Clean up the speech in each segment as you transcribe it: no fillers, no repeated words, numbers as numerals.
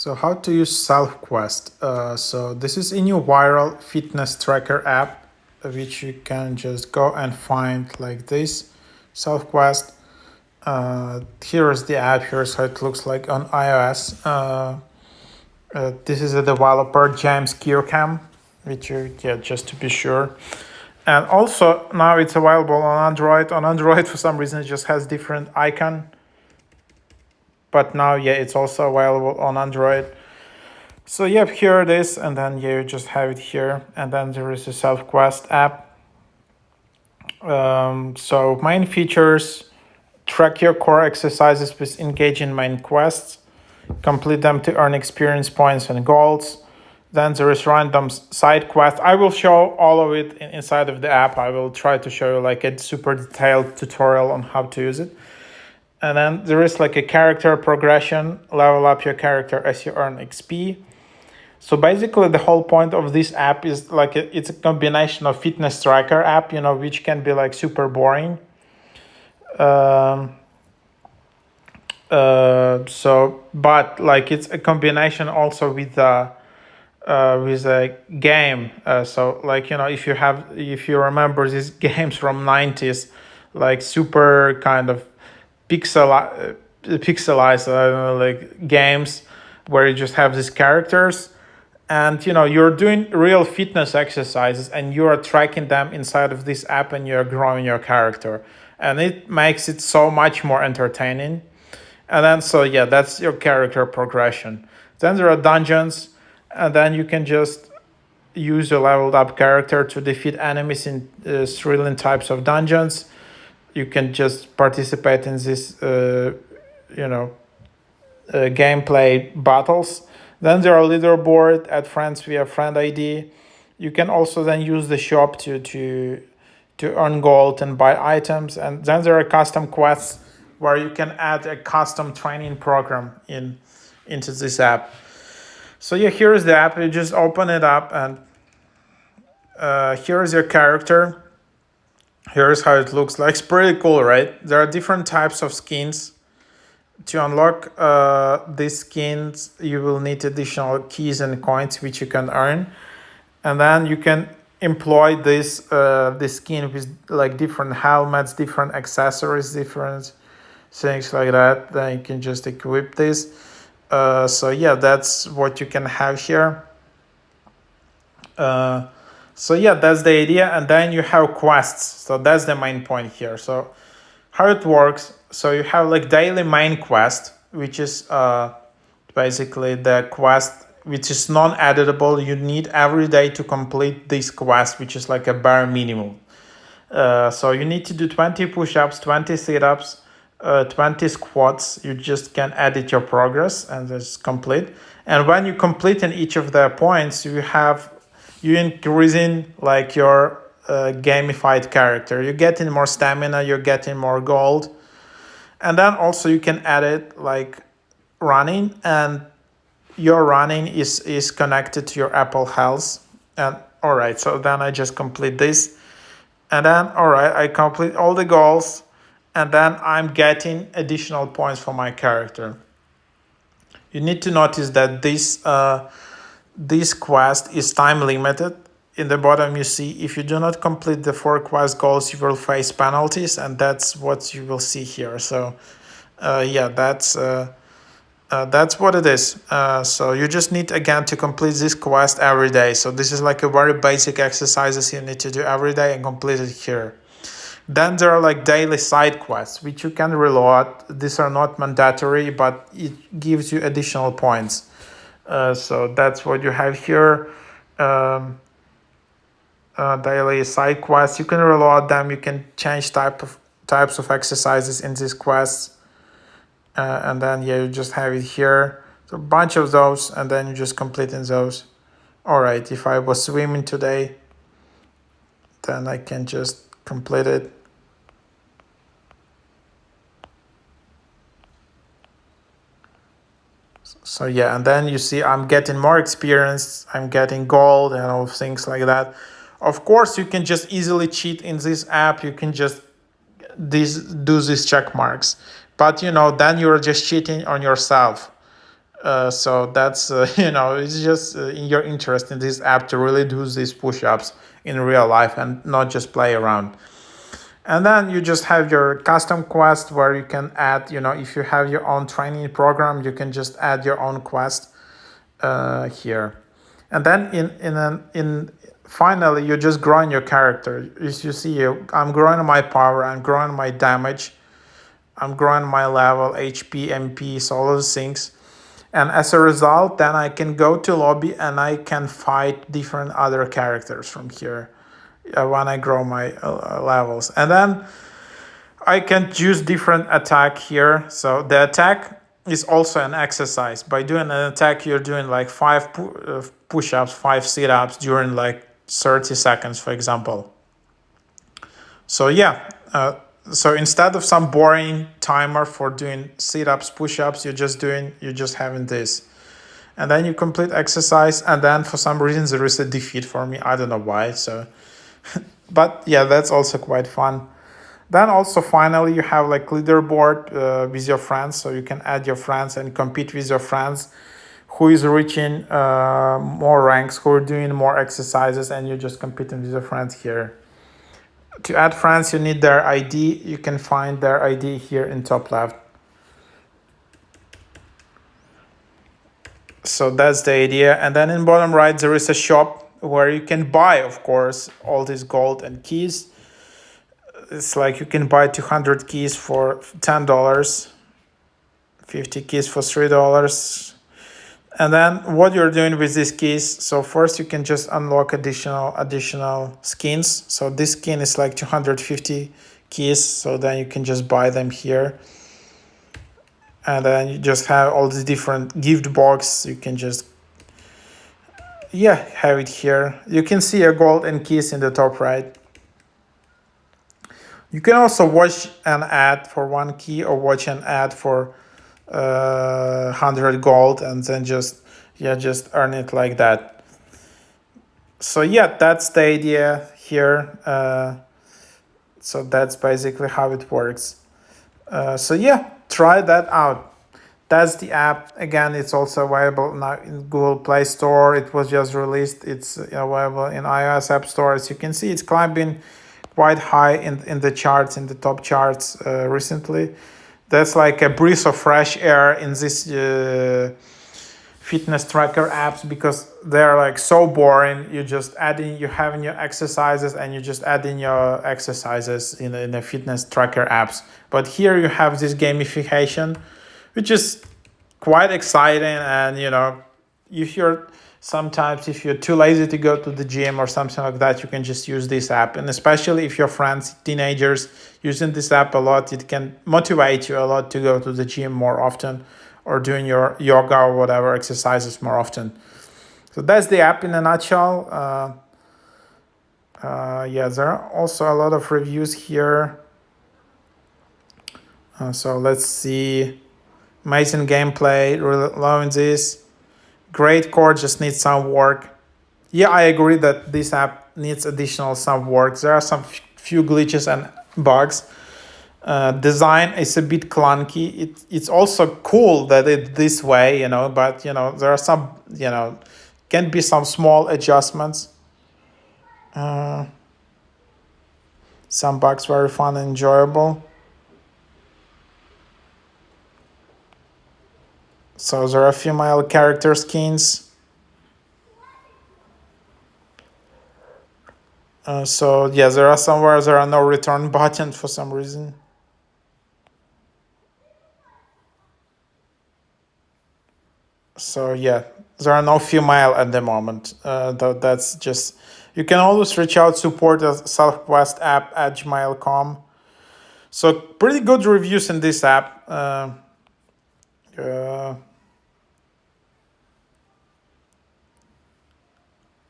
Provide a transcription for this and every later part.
So how to use self-quest? So this is a new viral fitness tracker app, which you can just go and find like this, self-quest. Here is the app. Here's how it looks like on iOS. This is a developer, James Kiercam, which just to be sure. And also now it's available on Android. On Android, for some reason, it just has different icon. But now, it's also available on Android. So here it is, and then you just have it here, and then there is a self-quest app. So main features: track your core exercises with engaging main quests, complete them to earn experience points and golds. Then there is random side quest. I will show all of it inside of the app. I will try to show you like a super detailed tutorial on how to use it. And then there is like a character progression, level up your character as you earn XP. So basically the whole point of this app is like it's a combination of fitness tracker app, which can be like super boring. But like it's a combination also with a game. So like, if you remember these games from 90s, like super kind of pixelized, I don't know, like games where you just have these characters, and you're doing real fitness exercises and you are tracking them inside of this app, and you're growing your character, and it makes it so much more entertaining. And then that's your character progression. Then there are dungeons, and then you can just use a leveled up character to defeat enemies in thrilling types of dungeons. You can just participate in this gameplay battles. Then there are leaderboard, add friends via friend ID. You can also then use the shop to earn gold and buy items. And then there are custom quests where you can add a custom training program into this app. So here is the app. You just open it up, and here is your character. Here's how it looks like. It's pretty cool, right? There are different types of skins. To unlock these skins, you will need additional keys and coins, which you can earn. And then you can employ this skin with like different helmets, different accessories, different things like that. Then you can just equip this. That's what you can have here. That's the idea. And then you have quests. So that's the main point here. So how it works: so you have like daily main quest, which is basically the quest which is non-editable. You need every day to complete this quest, which is like a bare minimum. So you need to do 20 push-ups, 20 sit-ups, 20 squats. You just can edit your progress and it's complete. And when you complete in each of the points, you increasing like your gamified character. You're getting more stamina, you're getting more gold. And then also you can edit like running, and your running is connected to your Apple Health. And all right, so then I just complete this, and then all right, I complete all the goals, and then I'm getting additional points for my character. You need to notice that this quest is time limited. In the bottom you see, if you do not complete the 4 quest goals, you will face penalties, and that's what you will see here. So that's what it is. So you just need again to complete this quest every day. So this is like a very basic exercises you need to do every day and complete it here. Then there are like daily side quests, which you can reload. These are not mandatory, but it gives you additional points. So that's what you have here. Daily side quests, you can reload them. You can change types of exercises in these quests, and then you just have it here. So a bunch of those, and then you just complete in those. All right, if I was swimming today, then I can just complete it. So and then you see I'm getting more experience, I'm getting gold and all things like that. Of course, you can just easily cheat in this app. You can just do these check marks, but then you're just cheating on yourself. So that's it's just in your interest in this app to really do these push-ups in real life and not just play around. And then you just have your custom quest where you can add, if you have your own training program, you can just add your own quest here. And then in finally you just growing your character. As you see, I'm growing my power, I'm growing my damage, I'm growing my level, HP, MP, so all those things. And as a result, then I can go to lobby and I can fight different other characters from here when I grow my levels. And then I can choose different attack here. So the attack is also an exercise. By doing an attack, you're doing like five push-ups, five sit-ups during like 30 seconds, for example. So yeah, so instead of some boring timer for doing sit-ups, push-ups, you're just having this. And then you complete exercise, and then for some reason there is a defeat for me. I don't know why. So, but yeah, that's also quite fun. Then also finally you have like leaderboard with your friends, so you can add your friends and compete with your friends who is reaching more ranks, who are doing more exercises, and you're just competing with your friends here. To add friends, you need their ID. You can find their ID here in top left. So that's the idea. And then in bottom right, there is a shop where you can buy, of course, all this gold and keys. It's like you can buy 200 keys for $10, 50 keys for $3. And then what you're doing with these keys, so first you can just unlock additional skins. So this skin is like 250 keys, so then you can just buy them here. And then you just have all these different gift box. You can just have it here. You can see a gold and keys in the top right. You can also watch an ad for 1 key or watch an ad for 100 gold and then just earn it like that. So yeah, that's the idea here. So that's basically how it works. So yeah, try that out. That's the app. Again, it's also available now in Google Play Store. It was just released. It's available in iOS App Store. As you can see, it's climbing quite high in the charts, in the top charts recently. That's like a breath of fresh air in this fitness tracker apps, because they're like so boring. You're having your exercises and you just adding your exercises in the fitness tracker apps. But here you have this gamification, which is quite exciting. And if you're too lazy to go to the gym or something like that, you can just use this app. And especially if your friends, teenagers, using this app a lot, it can motivate you a lot to go to the gym more often or doing your yoga or whatever exercises more often. So that's the app in a nutshell. There are also a lot of reviews here. So let's see. Amazing gameplay, really loving this. Great core, just needs some work. Yeah, I agree that this app needs additional some work. There are some few glitches and bugs. Design is a bit clunky. It's also cool that it's this way, but there are some, can be some small adjustments. Some bugs very fun and enjoyable. So there are female character skins. There are somewhere there are no return buttons for some reason. So yeah, there are no female at the moment. That's just, you can always reach out support at Southwest app at gmail.com. So pretty good reviews in this app.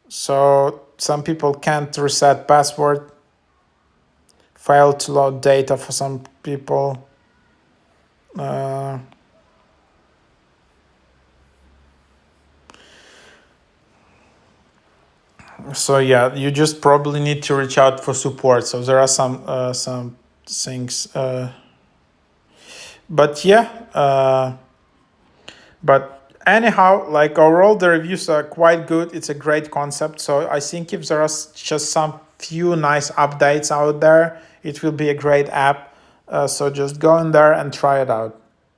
So some people can't reset password. Failed to load data for some people. So yeah, you just probably need to reach out for support. So there are some things, but Anyhow, like overall, the reviews are quite good. It's a great concept. So I think if there are just some few nice updates out there, it will be a great app. So just go in there and try it out.